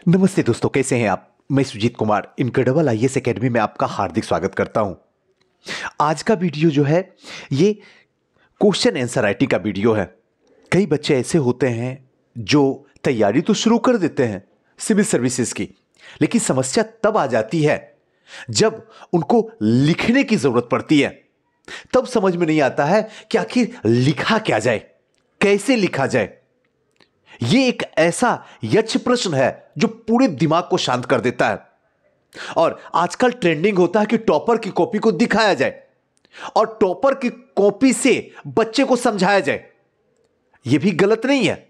नमस्ते दोस्तों, कैसे हैं आप। मैं Sujit Kumar incredible IAS academy में आपका हार्दिक स्वागत करता हूं। आज का वीडियो जो है ये क्वेश्चन आंसर राइटिंग का वीडियो है। कई बच्चे ऐसे होते हैं जो तैयारी तो शुरू कर देते हैं सिविल सर्विसेज की, लेकिन समस्या तब आ जाती है जब उनको लिखने की जरूरत पड़ती है। तब समझ में नहीं आता है कि आखिर लिखा क्या जाए, कैसे लिखा जाए। यह एक ऐसा यक्ष प्रश्न है जो पूरे दिमाग को शांत कर देता है। और आजकल ट्रेंडिंग होता है कि टॉपर की कॉपी को दिखाया जाए और टॉपर की कॉपी से बच्चे को समझाया जाए। यह भी गलत नहीं है,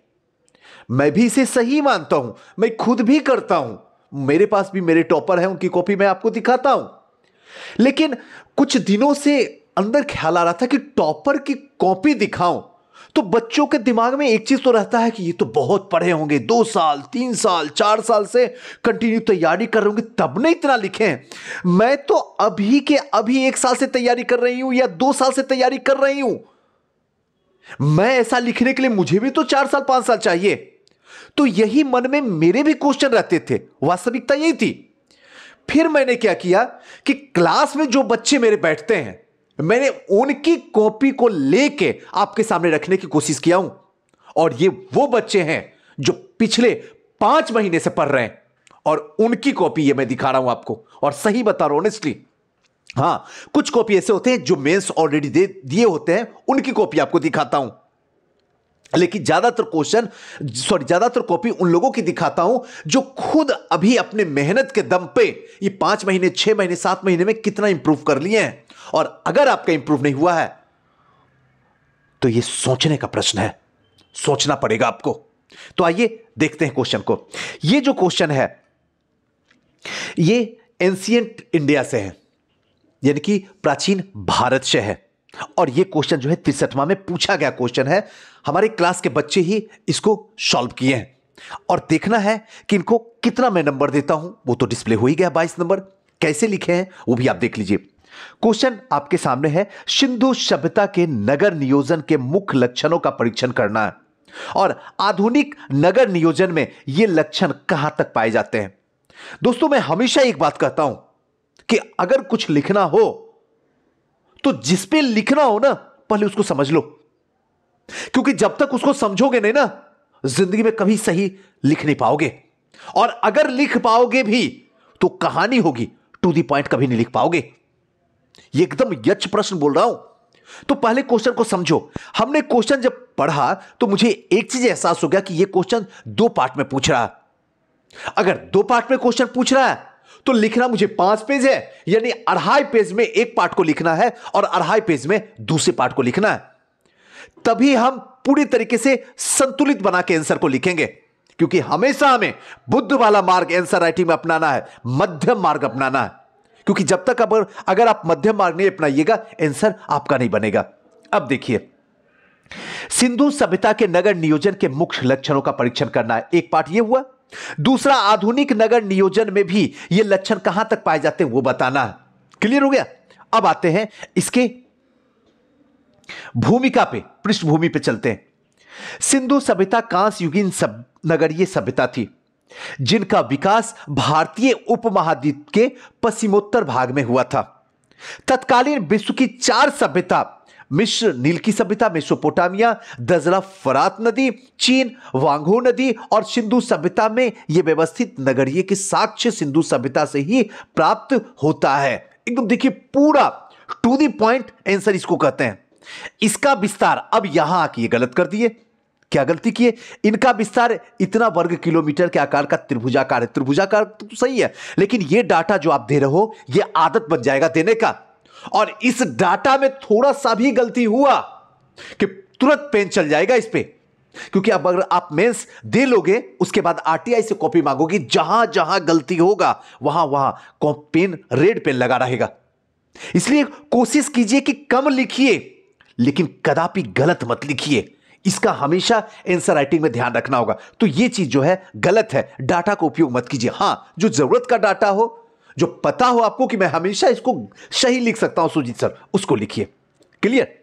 मैं भी इसे सही मानता हूं, मैं खुद भी करता हूं। मेरे पास भी मेरे टॉपर हैं, उनकी कॉपी मैं आपको दिखाता हूं। लेकिन कुछ दिनों से अंदर ख्याल आ रहा था कि टॉपर की कॉपी दिखाऊं तो बच्चों के दिमाग में एक चीज तो रहता है कि ये तो बहुत पढ़े होंगे, 2 साल 3 साल 4 साल से कंटिन्यू तैयारी कर रहे होंगे, तब नहीं इतना लिखे हैं। मैं तो अभी के अभी 1 साल से तैयारी कर रही हूं या 2 साल से तैयारी कर रही हूं। मैं ऐसा लिखने के लिए मुझे भी तो 4 साल 5 साल चाहिए। तो यही मन में मेरे भी क्वेश्चन रहते थे, वास्तविकता यही थी। फिर मैंने क्या किया कि क्लास में जो बच्चे मेरे बैठते हैं, मैंने उनकी कॉपी को लेके आपके सामने रखने की कोशिश किया हूं। और ये वो बच्चे हैं जो पिछले 5 महीने से पढ़ रहे हैं और उनकी कॉपी ये मैं दिखा रहा हूं आपको। और सही बता रहा हूं ऑनेस्टली, हां, कुछ कॉपी ऐसे होते हैं जो मेंस ऑलरेडी दे दिए होते हैं, उनकी कॉपी आपको दिखाता हूं। लेकिन ज्यादातर कॉपी उन लोगों की दिखाता हूं जो खुद अभी अपने मेहनत के दम पे ये 5 महीने 6 महीने 7 महीने में कितना इंप्रूव कर लिए हैं। और अगर आपका इंप्रूव नहीं हुआ है तो यह सोचने का प्रश्न है, सोचना पड़ेगा आपको। तो आइए देखते हैं क्वेश्चन को। यह जो क्वेश्चन है ये एंशिएंट इंडिया से है, यानी कि प्राचीन भारत से है। और यह क्वेश्चन जो है 63वां में पूछा गया क्वेश्चन है। हमारे क्लास के बच्चे ही इसको सॉल्व किए हैं और देखना है कि इनको कितना मैं नंबर देता हूं। वो तो डिस्प्ले हो ही गया 22 नंबर। कैसे लिखे हैं वो भी आप देख लीजिए। क्वेश्चन आपके सामने है, सिंधु सभ्यता के नगर नियोजन के मुख्य लक्षणों का परीक्षण करना है और आधुनिक नगर नियोजन में यह लक्षण कहां तक पाए जाते हैं। दोस्तों, मैं हमेशा एक बात कहता हूं कि अगर कुछ लिखना हो तो जिस पे लिखना हो ना, पहले उसको समझ लो, क्योंकि जब तक उसको समझोगे नहीं ना, जिंदगी में कभी सही लिख नहीं पाओगे। और अगर लिख पाओगे भी तो कहानी होगी, टू द पॉइंट कभी नहीं लिख पाओगे। ये एकदम यक्ष प्रश्न बोल रहा हूं। तो पहले क्वेश्चन को समझो। हमने क्वेश्चन जब पढ़ा तो मुझे एक चीज एहसास हो गया कि यह क्वेश्चन 2 पार्ट में पूछ रहा है। अगर 2 पार्ट में क्वेश्चन पूछ रहा है तो लिखना मुझे 5 पेज है, यानी 2.5 पेज में एक पार्ट को लिखना है और 2.5 पेज में दूसरे पार्ट को लिखना है। तभी हम पूरी तरीके से संतुलित बना के आंसर को लिखेंगे, क्योंकि हमेशा हमें बुद्ध वाला मार्ग आंसर राइटिंग में अपनाना है, मध्यम मार्ग अपनाना है। क्योंकि जब तक अगर आप मध्यम मार्ग नहीं अपनाइएगा, आंसर आपका नहीं बनेगा। अब देखिए, सिंधु सभ्यता के नगर नियोजन के मुख्य लक्षणों का परीक्षण करना है। एक पार्ट यह हुआ। दूसरा, आधुनिक नगर नियोजन में भी यह लक्षण कहां तक पाए जाते हैं वो बताना है। क्लियर हो गया। अब आते हैं इसके भूमिका पे, पृष्ठभूमि पे चलते हैं। सिंधु सभ्यता कांस्य युगीन नगरीय सभ्यता थी जिनका विकास भारतीय उपमहाद्वीप के पश्चिमोत्तर भाग में हुआ था। तत्कालीन विश्व की 4 सभ्यता, मिस्र नील की सभ्यता, मेसोपोटामिया, दजरा फरात नदी, चीन वांगहो नदी और सिंधु सभ्यता में यह व्यवस्थित नगरीय के साक्ष्य सिंधु सभ्यता से ही प्राप्त होता है। एकदम देखिए, पूरा टू द पॉइंट आंसर इसको कहते हैं। इसका विस्तार, अब यहां आके गलत कर दिए। क्या गलती किए? इनका विस्तार इतना वर्ग किलोमीटर के आकार का त्रिभुजाकार है। त्रिभुजाकार तो सही है, लेकिन यह डाटा जो आप दे रहे हो यह आदत बन जाएगा देने का। और इस डाटा में थोड़ा सा भी गलती हुआ कि तुरंत पेन चल जाएगा इस पे। क्योंकि अब अगर आप मेंस दे लोगे, उसके बाद आरटीआई से कॉपी मांगोगी, जहां जहां गलती होगा वहां वहां पेन, रेड पेन लगा रहेगा। इसलिए कोशिश कीजिए कि कम लिखिए, लेकिन कदापि गलत मत लिखिए। इसका हमेशा आंसर राइटिंग में ध्यान रखना होगा। तो यह चीज जो है गलत है, डाटा का उपयोग मत कीजिए। हां, जो जरूरत का डाटा हो, जो पता हो आपको कि मैं हमेशा इसको सही लिख सकता हूं सुजीत सर, उसको लिखिए। क्लियर।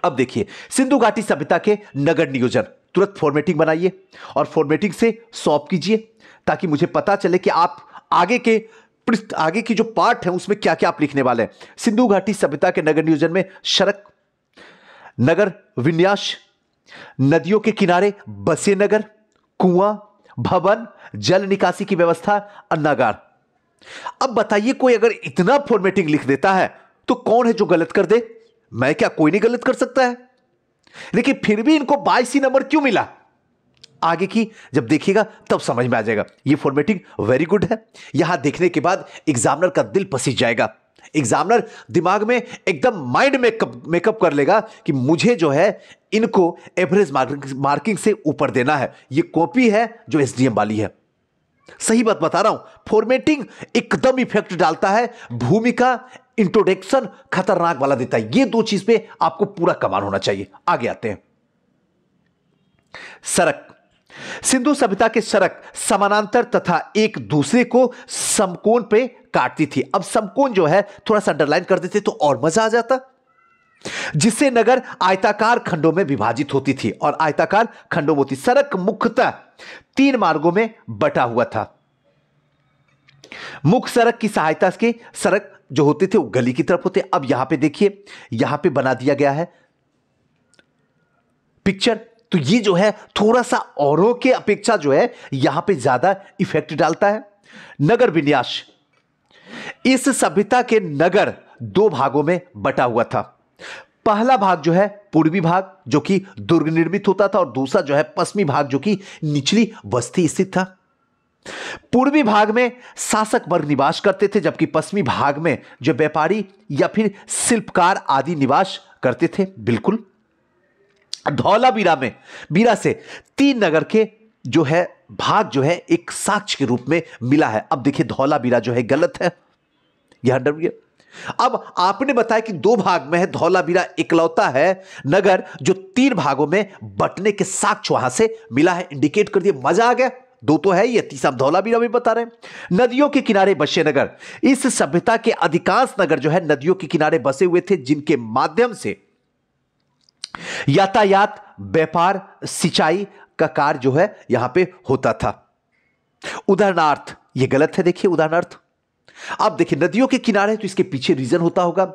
अब देखिए, सिंधु घाटी सभ्यता के नगर नियोजन, तुरंत फॉर्मेटिंग बनाइए और फॉर्मेटिंग से सॉल्व कीजिए ताकि मुझे पता चले कि आप आगे की जो पार्ट है उसमें क्या क्या आप लिखने वाले हैं। सिंधु घाटी सभ्यता के नगर नियोजन में सड़क, नगर विन्यास, नदियों के किनारे बसे नगर, कुआं, भवन, जल निकासी की व्यवस्था, अन्नागार। अब बताइए कोई अगर इतना फॉर्मेटिंग लिख देता है तो कौन है जो गलत कर दे? मैं क्या, कोई नहीं गलत कर सकता है। लेकिन फिर भी इनको 22 नंबर क्यों मिला? आगे की जब देखिएगा तब समझ में आ जाएगा। ये फॉर्मेटिंग वेरी गुड है। यहां देखने के बाद एग्जामिनर का दिल पसीज जाएगा। एग्जामिनर दिमाग में एकदम माइंड मेकअप कर लेगा कि मुझे जो है इनको एवरेज मार्किंग से ऊपर देना है। ये कॉपी है जो एसडीएम वाली है। सही बात बता रहा हूं, फॉर्मेटिंग एकदम इफेक्ट डालता है। भूमिका, इंट्रोडक्शन खतरनाक वाला देता है। ये दो चीज पे आपको पूरा कमाल होना चाहिए। आगे आते हैं। सड़क। सिंधु सभ्यता के सड़क समानांतर तथा एक दूसरे को समकोण पे काटती थी। अब समकोण जो है थोड़ा सा अंडरलाइन कर देते तो और मजा आ जाता, जिससे नगर आयताकार खंडों में विभाजित होती थी और आयताकार खंडों में होती। सड़क मुख्यतः 3 मार्गों में बटा हुआ था। मुख्य सड़क की सहायता से सड़क जो होते थे वो गली की तरफ होते। अब यहां पे देखिए, यहां पे बना दिया गया है पिक्चर। तो ये जो है थोड़ा सा औरों के अपेक्षा जो है यहां पे ज्यादा इफेक्ट डालता है। नगर विन्यास। इस सभ्यता के नगर 2 भागों में बटा हुआ था। पहला भाग जो है पूर्वी भाग जो कि दुर्ग निर्मित होता था और दूसरा जो है पश्चिमी भाग जो कि निचली बस्ती स्थित था। पूर्वी भाग में शासक वर्ग निवास करते थे, जबकि पश्चिमी भाग में जो व्यापारी या फिर शिल्पकार आदि निवास करते थे। बिल्कुल। धौलावीरा में बीरा से 3 नगर के जो है भाग जो है एक साक्ष्य के रूप में मिला है। अब देखिए धौलावीरा जो है गलत है, यह अंडर गया। अब आपने बताया कि 2 भाग में है, धौलावीरा इकलौता है नगर जो 3 भागों में बंटने के साक्ष्य वहां से मिला है। इंडिकेट कर दिया, मजा आ गया। 2 तो है, ये तीसरा धौलावीरा भी बता रहे हैं। नदियों के किनारे बसे नगर। इस सभ्यता के अधिकांश नगर जो है नदियों के किनारे बसे हुए थे, जिनके माध्यम से यातायात, व्यापार, सिंचाई का कार्य जो है यहां पे होता था। उदाहरणार्थ, यह गलत है। देखिए उदाहरणार्थ, अब देखिए नदियों के किनारे तो इसके पीछे रीजन होता होगा।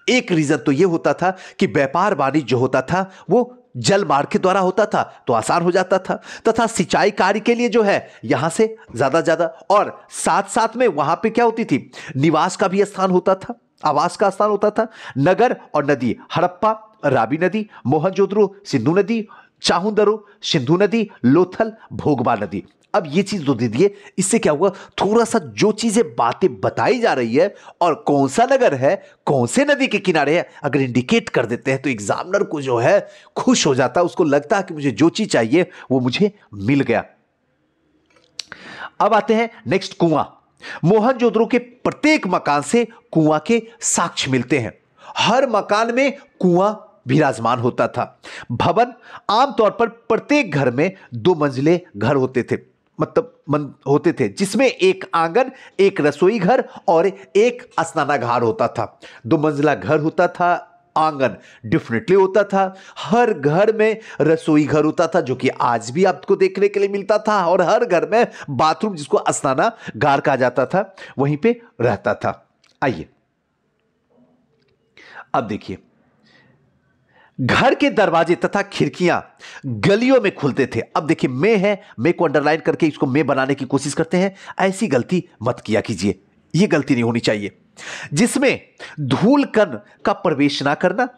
एक रीजन तो यह होता था कि व्यापार वाणिज्य जो होता था वो जल मार्ग के द्वारा होता था तो आसान हो जाता था, तथा सिंचाई कार्य के लिए जो है यहां से ज्यादा और साथ साथ में वहां पे क्या होती थी, निवास का भी स्थान होता था, आवास का स्थान होता था। नगर और नदी, हड़प्पा, रावी नदी, मोहनजोदड़ो सिंधु नदी, चाहुंदरो सिंधु नदी, लोथल भोगबा नदी। अब ये चीज जो दे दिए, इससे क्या हुआ, थोड़ा सा जो चीजें बातें बताई जा रही है और कौन सा नगर है, कौन से नदी के किनारे है, अगर इंडिकेट कर देते हैं तो एग्जामिनर को जो है खुश हो जाता है। उसको लगता है कि मुझे जो चीज चाहिए वो मुझे मिल गया। अब आते हैं नेक्स्ट, कुआं। मोहनजोदड़ो के प्रत्येक मकान से कुआं के साक्ष्य मिलते हैं। हर मकान में कुआं विराजमान होता था। भवन, आमतौर पर प्रत्येक घर में 2 मंजिले घर होते थे, होते थे, जिसमें एक आंगन, एक रसोई घर और एक स्नानागार होता था। 2 मंजिला घर होता था, आंगन डेफिनेटली होता था, हर घर में रसोई घर होता था जो कि आज भी आपको देखने के लिए मिलता था, और हर घर में बाथरूम जिसको स्नानागार कहा जाता था वहीं पे रहता था। आइए अब देखिए, घर के दरवाजे तथा खिड़कियां गलियों में खुलते थे। अब देखिए मैं है, मैं को अंडरलाइन करके इसको मैं बनाने की कोशिश करते हैं। ऐसी गलती मत किया कीजिए, यह गलती नहीं होनी चाहिए, जिसमें धूल कण का प्रवेश ना करना।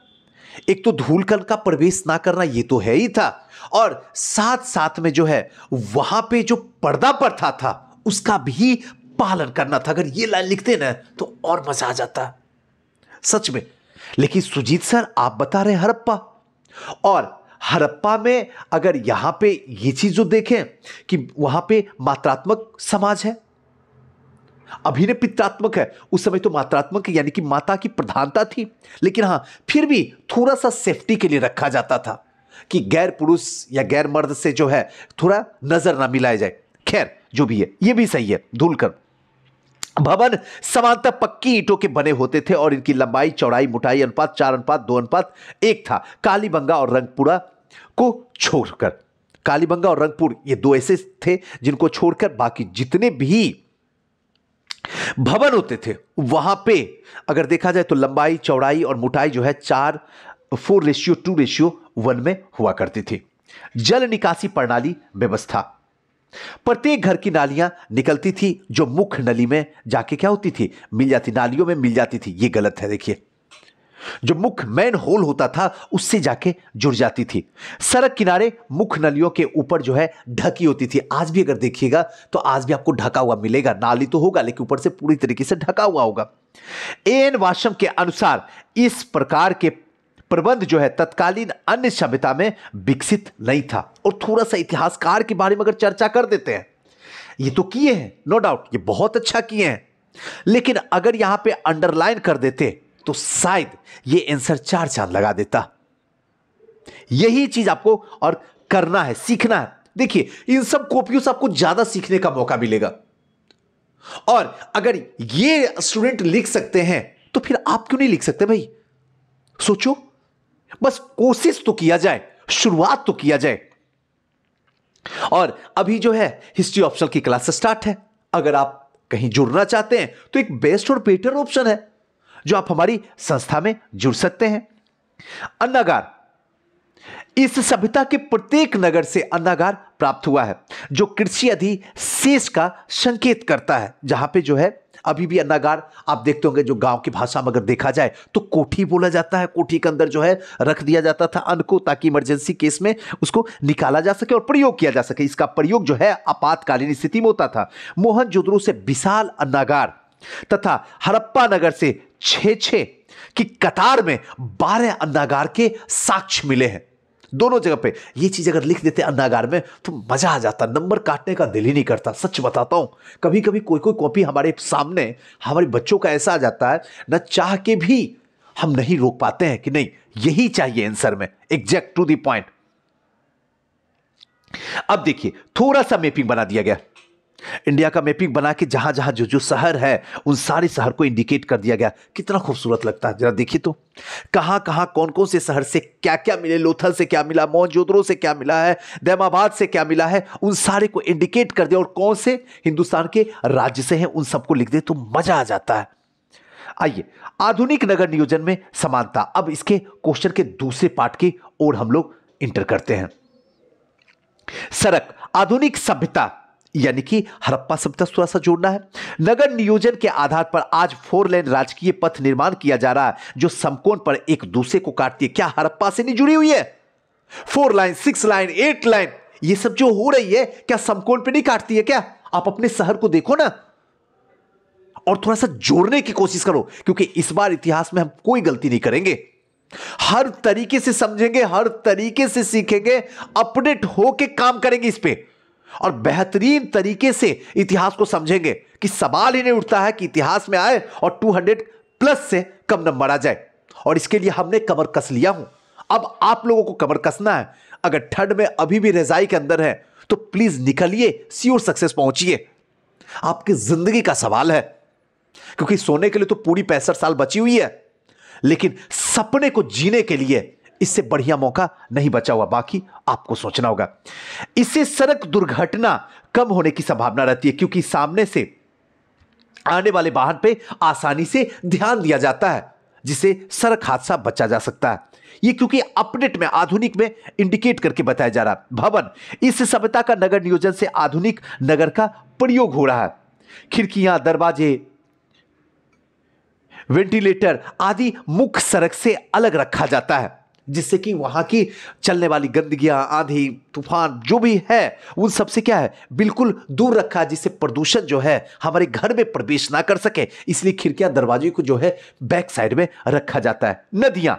एक तो धूल कण का प्रवेश ना करना ये तो है ही था, और साथ साथ में जो है वहां पे जो पर्दा प्रथा था उसका भी पालन करना था। अगर ये लाइन लिखते ना तो और मजा आ जाता सच में। लेकिन सुजीत सर आप बता रहे हड़प्पा, और हड़प्पा में अगर यहां पे ये चीज जो देखें कि वहां पे मात्रात्मक समाज है, अभी ने पित्रात्मक है, उस समय तो मात्रात्मक यानी कि माता की प्रधानता थी, लेकिन हां फिर भी थोड़ा सा सेफ्टी के लिए रखा जाता था कि गैर पुरुष या गैर मर्द से जो है थोड़ा नजर ना मिलाया जाए। खैर जो भी है ये भी सही है। धूलकर भवन समांतर पक्की ईंटों के बने होते थे और इनकी लंबाई, चौड़ाई, मोटाई अनुपात 4:2:1 था। कालीबंगा और रंगपुरा को छोड़कर कालीबंगा और रंगपुर ये दो ऐसे थे जिनको छोड़कर बाकी जितने भी भवन होते थे वहां पे अगर देखा जाए तो लंबाई, चौड़ाई और मोटाई जो है 4:2:1 में हुआ करती थी। जल निकासी प्रणाली व्यवस्था, प्रत्येक घर की नालियां निकलती थी जो मुख्य नली में जाके क्या होती थी, मिल जाती, नालियों में मिल जाती थी। ये गलत है, देखिए जो मुख्य मेन होल होता था उससे जाके जुड़ जाती थी। सड़क किनारे मुख्य नलियों के ऊपर जो है ढकी होती थी। आज भी अगर देखिएगा तो आज भी आपको ढका हुआ मिलेगा, नाली तो होगा लेकिन ऊपर से पूरी तरीके से ढका हुआ होगा। एएन वाशम के अनुसार इस प्रकार के प्रबंध जो है तत्कालीन अन्य सभ्यता में विकसित नहीं था। और थोड़ा सा इतिहासकार के बारे में अगर चर्चा कर देते हैं, ये तो किए हैं नो डाउट, ये बहुत अच्छा किए हैं, लेकिन अगर यहां पे अंडरलाइन कर देते तो शायद ये आंसर 4 चांद लगा देता। यही चीज आपको और करना है, सीखना है। देखिए इन सब कॉपियों से आपको ज्यादा सीखने का मौका मिलेगा। और अगर ये स्टूडेंट लिख सकते हैं तो फिर आप क्यों नहीं लिख सकते भाई? सोचो, बस कोशिश तो किया जाए, शुरुआत तो किया जाए। और अभी जो है हिस्ट्री ऑप्शनल की क्लास स्टार्ट है। अगर आप कहीं जुड़ना चाहते हैं तो एक बेस्ट और बेटर ऑप्शन है जो आप हमारी संस्था में जुड़ सकते हैं। अन्नागार, इस सभ्यता के प्रत्येक नगर से अन्नागार प्राप्त हुआ है जो कृषि अधिशेष का संकेत करता है। जहां पे जो है अभी भी अन्नागार आप देखते होंगे, जो गांव की भाषा में अगर देखा जाए तो कोठी बोला जाता है। कोठी के अंदर जो है रख दिया जाता था अन्न को, ताकि इमरजेंसी केस में उसको निकाला जा सके और प्रयोग किया जा सके। इसका प्रयोग जो है आपातकालीन स्थिति में होता था। मोहनजोदड़ो से विशाल अन्नागार तथा हड़प्पा नगर से 6-6 की कतार में 12 अन्नागार के साक्ष्य मिले हैं। दोनों जगह पे ये चीज अगर लिख देते अन्नागार में तो मजा आ जाता, नंबर काटने का दिल ही नहीं करता। सच बताता हूं, कभी कभी कोई कोई कॉपी हमारे सामने हमारे बच्चों का ऐसा आ जाता है, न चाह के भी हम नहीं रोक पाते हैं कि नहीं यही चाहिए आंसर में, एग्जैक्ट टू द पॉइंट। अब देखिए थोड़ा सा मैपिंग बना दिया गया, इंडिया का मैपिंग बना के जहां जहां जो जो शहर है उन सारे शहर को इंडिकेट कर दिया गया। कितना खूबसूरत लगता है, जरा देखिए तो कहां कहां कौन कौन से शहर से क्या क्या मिले, लोथल से क्या मिला, मोहनजोदड़ो से क्या मिला है, दैमाबाद से क्या मिला है, उन सारे को इंडिकेट कर दिया। और कौन से हिंदुस्तान के राज्य से हैं उन सबको लिख दे तो मजा आ जाता है। आइए आधुनिक नगर नियोजन में समानता, अब इसके क्वेश्चन के दूसरे पार्ट की ओर हम लोग इंटर करते हैं। सड़क, आधुनिक सभ्यता यानी कि हड़प्पा सभ्यता थोड़ा सा जोड़ना है। नगर नियोजन के आधार पर आज 4 लेन राजकीय पथ निर्माण किया जा रहा है जो समकोण पर एक दूसरे को काटती है। क्या हड़प्पा से नहीं जुड़ी हुई है? 4 लाइन, 6 लाइन, 8 लाइन, ये सब जो हो रही है क्या समकोण पे नहीं काटती है क्या? आप अपने शहर को देखो ना और थोड़ा सा जोड़ने की कोशिश करो, क्योंकि इस बार इतिहास में हम कोई गलती नहीं करेंगे। हर तरीके से समझेंगे, हर तरीके से सीखेंगे, अपडेट होके काम करेंगे इस पे और बेहतरीन तरीके से इतिहास को समझेंगे कि सवाल ही नहीं उठता है कि इतिहास में आए और 200 प्लस से कम नंबर आ जाए। और इसके लिए हमने कमर कस लिया हूं, अब आप लोगों को कमर कसना है। अगर ठंड में अभी भी रजाई के अंदर है तो प्लीज निकलिए, श्योर सक्सेस पहुंचिए। आपकी जिंदगी का सवाल है, क्योंकि सोने के लिए तो पूरी 65 साल बची हुई है, लेकिन सपने को जीने के लिए इससे बढ़िया मौका नहीं बचा हुआ। बाकी आपको सोचना होगा। इससे सड़क दुर्घटना कम होने की संभावना रहती है, क्योंकि सामने से आने वाले वाहन पे आसानी से ध्यान दिया जाता है, जिससे सड़क हादसा बचा जा सकता है। ये क्योंकि अपडेट में, आधुनिक में इंडिकेट करके बताया जा रहा है। भवन, इस सभ्यता का नगर नियोजन से आधुनिक नगर का प्रयोग हो रहा है। खिड़कियां, दरवाजे, वेंटिलेटर आदि मुख्य सड़क से अलग रखा जाता है, जिससे कि वहां की चलने वाली गंदगियां, आंधी, तूफान जो भी है उन सब से क्या है बिल्कुल दूर रखा है, जिससे प्रदूषण जो है हमारे घर में प्रवेश ना कर सके। इसलिए खिड़कियां, दरवाजे को जो है बैक साइड में रखा जाता है। नदियां,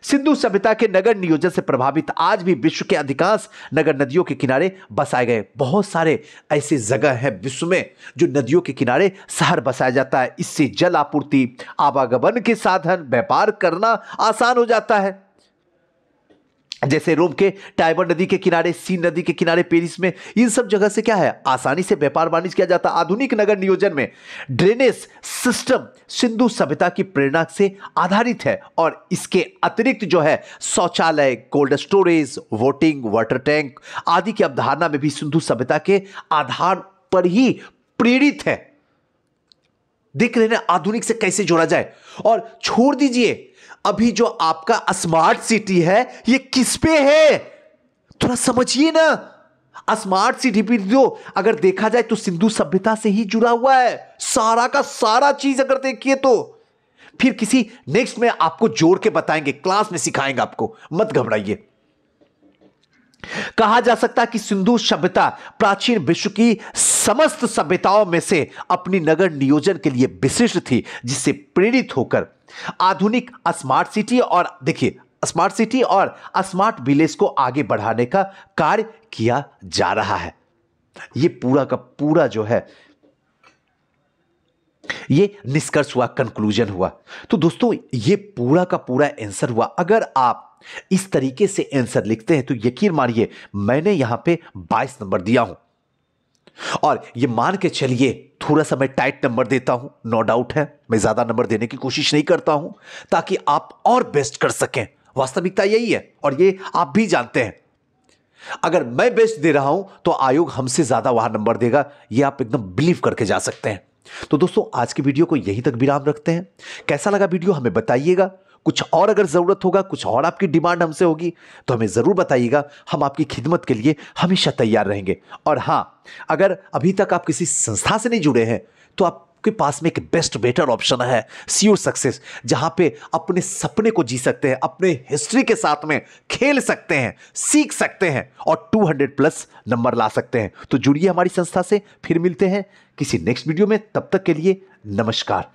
सिंधु सभ्यता के नगर नियोजन से प्रभावित आज भी विश्व के अधिकांश नगर नदियों के किनारे बसाए गए। बहुत सारे ऐसे जगह हैं विश्व में जो नदियों के किनारे शहर बसाया जाता है। इससे जल आपूर्ति, आवागमन के साधन, व्यापार करना आसान हो जाता है। जैसे रोम के टाइबर नदी के किनारे, सीन नदी के किनारे, पेरिस में, इन सब जगह से क्या है, आसानी से व्यापार वाणिज्य किया जाता। आधुनिक नगर नियोजन में ड्रेनेज सिस्टम सिंधु सभ्यता की प्रेरणा से आधारित है और इसके अतिरिक्त जो है शौचालय, cold storage, voting, water tank आदि की अवधारणा में भी सिंधु सभ्यता के आधार पर ही प्रेरित है। देख रहे हैं आधुनिक से कैसे जोड़ा जाए। और छोड़ दीजिए अभी जो आपका स्मार्ट सिटी है ये किस पे है, थोड़ा समझिए ना। स्मार्ट सिटी भी जो अगर देखा जाए तो सिंधु सभ्यता से ही जुड़ा हुआ है, सारा का सारा चीज अगर देखिए तो। फिर किसी नेक्स्ट में आपको जोड़ के बताएंगे, क्लास में सिखाएंगे आपको, मत घबराइए। कहा जा सकता है कि सिंधु सभ्यता प्राचीन विश्व की समस्त सभ्यताओं में से अपनी नगर नियोजन के लिए विशिष्ट थी, जिससे प्रेरित होकर आधुनिक स्मार्ट सिटी और देखिए स्मार्ट सिटी और स्मार्ट विलेज को आगे बढ़ाने का कार्य किया जा रहा है। यह पूरा का पूरा जो है ये निष्कर्ष हुआ, कंक्लूजन हुआ। तो दोस्तों ये पूरा का पूरा आंसर हुआ। अगर आप इस तरीके से आंसर लिखते हैं तो यकीन मानिए मैंने यहां पे 22 नंबर दिया हूं और ये मान के चलिए थोड़ा सा मैं टाइट नंबर देता हूं, नो डाउट है मैं ज्यादा नंबर देने की कोशिश नहीं करता हूं ताकि आप और बेस्ट कर सकें। वास्तविकता यही है और ये आप भी जानते हैं। अगर मैं बेस्ट दे रहा हूं तो आयोग हमसे ज्यादा वहां नंबर देगा, ये आप एकदम बिलीव करके जा सकते हैं। तो दोस्तों आज की वीडियो को यहीं तक विराम रखते हैं। कैसा लगा वीडियो हमें बताइएगा। कुछ और अगर जरूरत होगा, कुछ और आपकी डिमांड हमसे होगी तो हमें जरूर बताइएगा। हम आपकी खिदमत के लिए हमेशा तैयार रहेंगे। और हां, अगर अभी तक आप किसी संस्था से नहीं जुड़े हैं तो आपके पास में एक बेस्ट बेटर ऑप्शन है, श्योर सक्सेस, जहां पे अपने सपने को जी सकते हैं, अपने हिस्ट्री के साथ में खेल सकते हैं, सीख सकते हैं और 200+ नंबर ला सकते हैं। तो जुड़िए हमारी संस्था से। फिर मिलते हैं किसी नेक्स्ट वीडियो में, तब तक के लिए नमस्कार।